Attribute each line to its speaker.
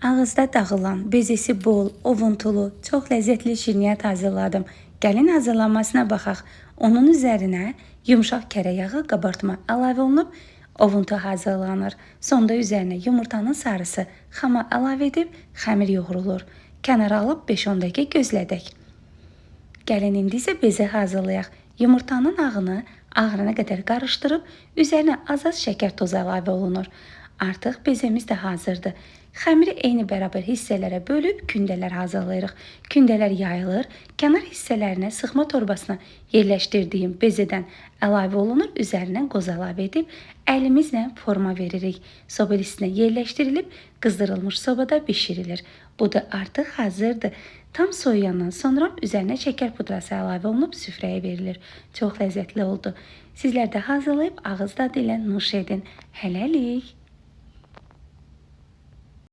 Speaker 1: Ağızda dağılan, bezesi bol, ovuntulu, çox ləzzətli şirniyyat hazırladım. Gəlin hazırlanmasına baxaq. Onun üzərinə yumşaq kərə yağı, qabartma əlavə olunub, ovuntu hazırlanır. Sonda üzərinə yumurtanın sarısı, xama əlavə edib xəmir yoğrulur. Kənara alıb 5-10 dəqiqə gözlədək. Gəlin indi isə bezi hazırlayaq. Yumurtanın ağını ağrına qədər qarışdırıb, üzərinə az-az şəkər tozu əlavə olunur. Artıq bezimiz də hazırdır. Xəmiri eyni bərabər hissələrə bölüb kündələr hazırlayırıq. Kündələr yayılır, kənar hissələrinə sıxma torbasına yerləşdirdiyim bezedən əlavə olunur, üzərinə qoz əlavə edib əlimizlə forma veririk. Soba listinə yerləşdirilib qızdırılmış sobada bişirilir. Bu da artıq hazırdır. Tam soyuyandan sonra üzərinə şəkər pudrası əlavə olunub süfrəyə verilir. Çox ləzzətli oldu. Sizlər də hazırlayıb ağız dadı ilə nuş edin. Hələlik.